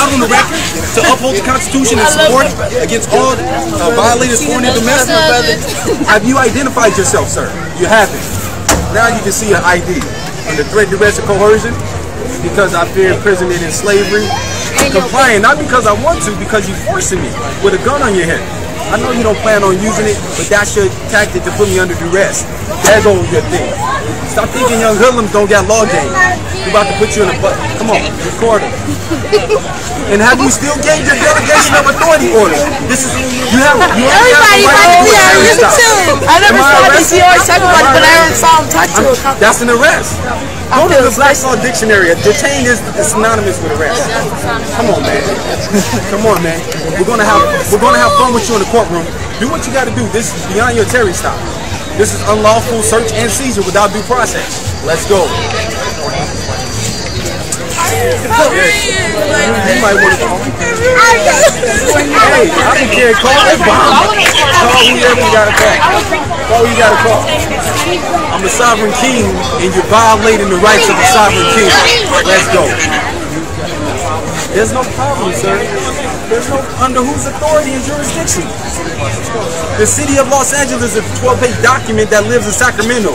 out on the record to uphold the Constitution and support against all violators, foreign and domestic? Have you identified yourself, sir? You haven't. Now you can see your ID. Under threat, duress, or coercion, because I fear imprisonment and slavery. Complying, not because I want to, because you're forcing me with a gun on your head. I know you don't plan on using it, but that's your tactic to put me under duress. There goes your thing. Stop thinking young hoodlums don't got law game. We're about to put you in a butt. Come on, record them. And have you still gave your delegation of authority order? This is you have. Everybody might be I never saw DCR talk about it, but I never saw him touch you. That's an arrest. Go to the Black Law Dictionary. Detain is synonymous with arrest. Come on, man. Come on, man. We're gonna have fun with you in the courtroom. Do what you got to do. This is beyond your Terry stop. This is unlawful search and seizure without due process. Let's go. You might want to call. Hey, I can carry calls. Call whoever you got to call. Call who you got to call. I'm the sovereign king, and you're violating the rights of the sovereign king. Let's go. There's no problem, sir. There's no under whose authority and jurisdiction. The city of Los Angeles is a 12-page document that lives in Sacramento.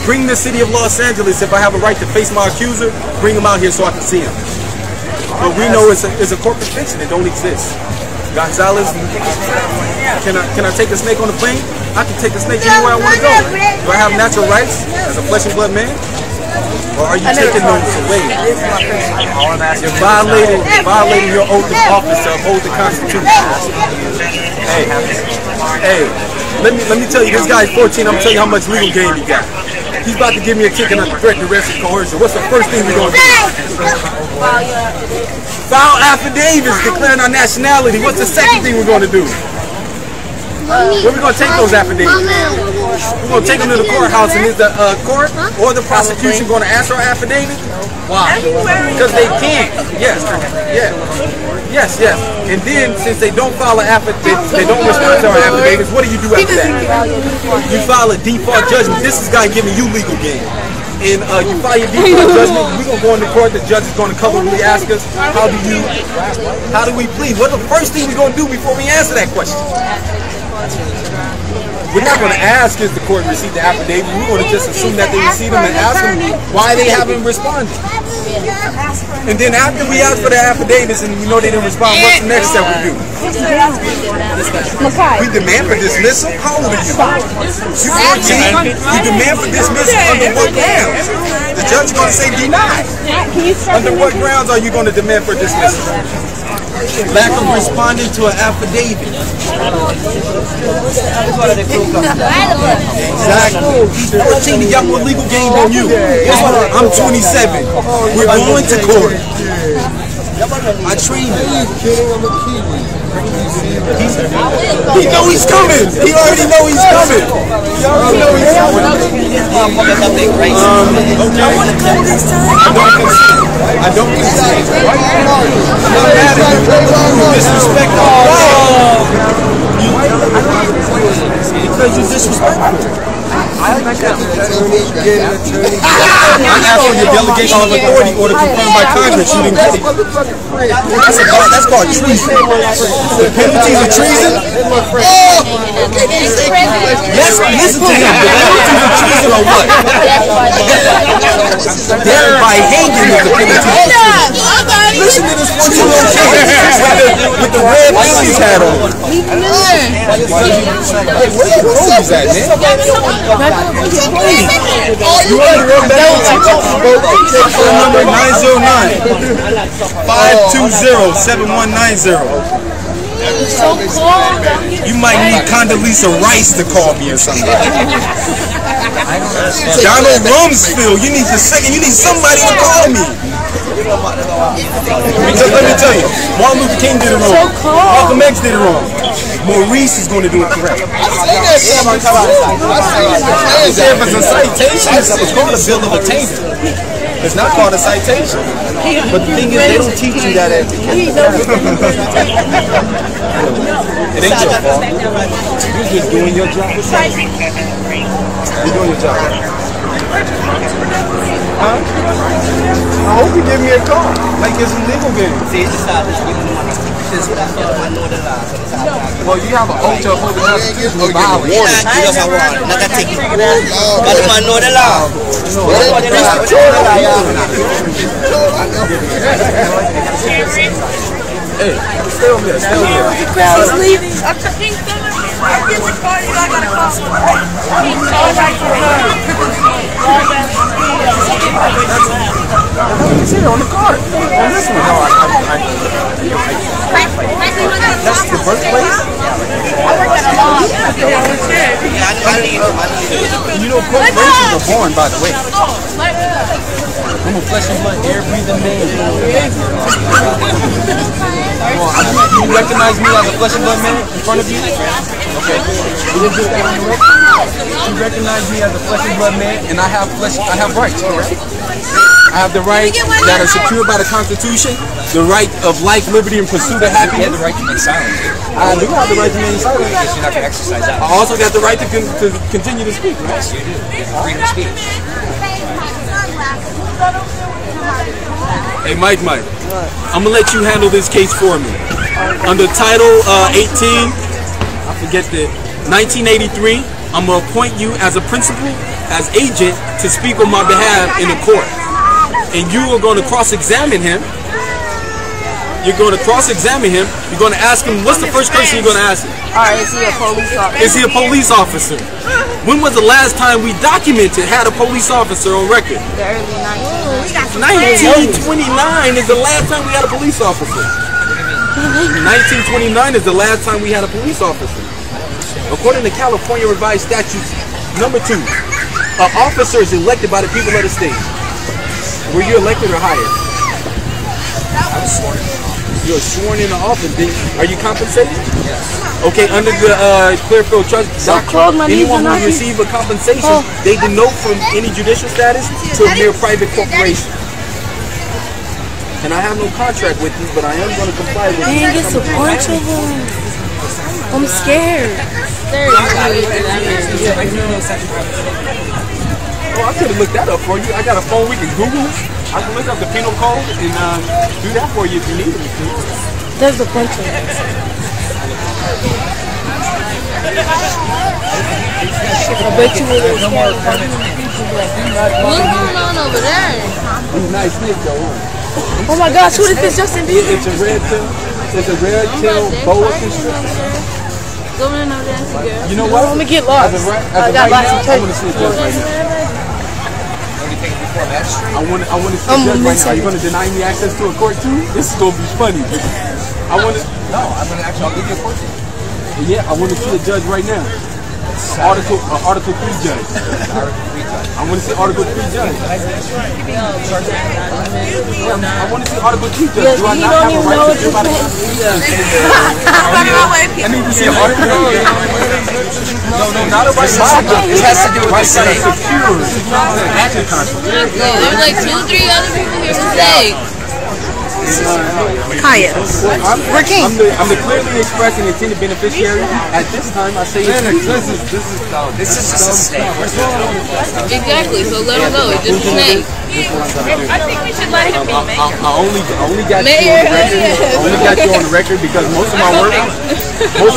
Bring the city of Los Angeles, if I have a right to face my accuser, bring him out here so I can see him. But we know it's a corporate fiction. It don't exist. Gonzalez, can I take a snake on the plane? I can take a snake anywhere I want to go. Do I have natural rights as a flesh and blood man? Or are you taking those away? You're violating your oath of office to uphold the Constitution. Hey, let me tell you, this guy's 14. I'm gonna tell you how much legal game he got. He's about to give me a kick and a threat to arrest and coercion. What's the first thing we're gonna do? File affidavits declaring our nationality. What's the second thing we're gonna do? Where are we going to take those affidavits? We're going to take them to the courthouse, and is the court or the prosecution going to ask for our affidavit? Why? Because they can't. Yes. And then, since they don't file an affidavit, they don't respond to our affidavits, what do you do after that? You file a default judgment. This is guy giving you legal game. And you file your default judgment, we're going to go into court, the judge is going to comfortably ask us, how do we plead? What's the first thing we're going to do before we answer that question? We're not going to ask if the court received the affidavit. We're going to just assume that they received them and ask them why they haven't responded. And then after we ask for the affidavits and we know they didn't respond, what's the next step we do? We demand for dismissal? How old are you? You're 14. You demand for dismissal under what grounds? The judge is going to say denied. Under what grounds are you going to demand for dismissal? Lack of responding to an affidavit. Exactly. He's 14, he got more legal game than you. I'm 27. We're going to court. I trained him. He know he's coming. He already know he's coming. I want to come this time. I don't concede. I'm not mad at you. You disrespect me. Because you disrespectful. I'm asking your delegation of authority order confirmed by Congress. You didn't get it. That's called treason. The penalties of treason? Let's listen to him. The penalties of treason are what? Death by hanging is the penalty of treason. Listen to this 14-year-old kid with the red Phillies hat on. Hey, where your Phillies at, man? You want to run back phone number 909-520-7190. You might need Condoleezza Rice to call me or something. Donald Rumsfeld, you need somebody to call me. Let me tell you, Martin Luther King did it wrong. Malcolm X did it wrong. Maurice is going to do it correct. If it's a citation, it's called a bill of attainder. It's not called a citation. But the thing is, they don't teach you that at the It ain't your fault. You're just doing your job. You're doing your job. Huh? I hope you give me a call. Like it's a legal game. Well, you have an oath to uphold the Constitution with violence. Hey, stay over there, stay over there. The crowd is leaving. It's here on the card. On this one. That's the birthplace? You know, corporations are born, by the way. I'm a flesh and blood, air breathing man. You recognize me as a flesh and blood man in front of you? Okay. You recognize me as a flesh and blood man, and I have rights, correct? I have the right that are secured by the Constitution, the right of life, liberty, and pursuit of happiness. You have the right to remain silent. I do have the right to remain silent. Because you're not going to exercise that. I also got the right to continue to speak, right? Yes, you do. You have freedom of speech. Hey, Mike, I'm going to let you handle this case for me. Under Title 18, I forget the 1983, I'm going to appoint you as a principal, as agent, to speak on my behalf in the court. And you are going to cross-examine him. You're going to cross-examine him. You're going to ask him, what's the first question you're going to ask him? Alright, is he a police officer? Is he a police officer? When was the last time we had a police officer on record? The early 1929 is the last time we had a police officer. 1929 is the last time we had a police officer. According to California Revised Statutes number 2, an officer is elected by the people of the state. Were you elected or hired? I was sworn in. You're sworn in the office. Are you compensated? Yes. Okay, under the Clearfield Trust Doctrine, anyone who receive a compensation, they denote from any judicial status to a mere private corporation. And I have no contract with you, but I am going to comply with you. Dang, it's a bunch of them. I'm scared. Oh, I could have looked that up for you. I got a phone. We can Google it. I can look up the penal code and do that for you if you need me to. There's a bunch of them. I bet you will. What's going on over there? He's a nice snake though, huh? Oh my gosh, who is this Justin Bieber? It's a red tail boa constrictor. Go in over there, girl. You know what? I'm gonna get lost. I got lots of I'm gonna see a judge right now. I want to see a judge right now. Are you gonna deny me access to a court too? This is gonna be funny. No, I'm gonna actually. I'll give you a court date. Yeah, I want to see a judge right now. Article 3 judge. I want to see Article 3 judge. I want to see Article 3 judge. Do I not have a right to hear about it? I need to see an Article 3 judge. No, not a right to This has to do with the state. There's like 2 or 3 other people here today. Kaya. We're king. I'm the clearly expressed and intended beneficiary. At this time, I say it's This is just a snake. Exactly, so let him go. It's just a snake. I think we should let him be mayor. I only got you on the record. I only got you on the record because most of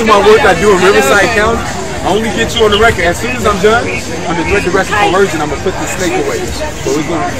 my work I do in Riverside County. I only get you on the record. As soon as I'm done, under threat, duress, and coercion, I'm gonna put the snake away. So we're gonna.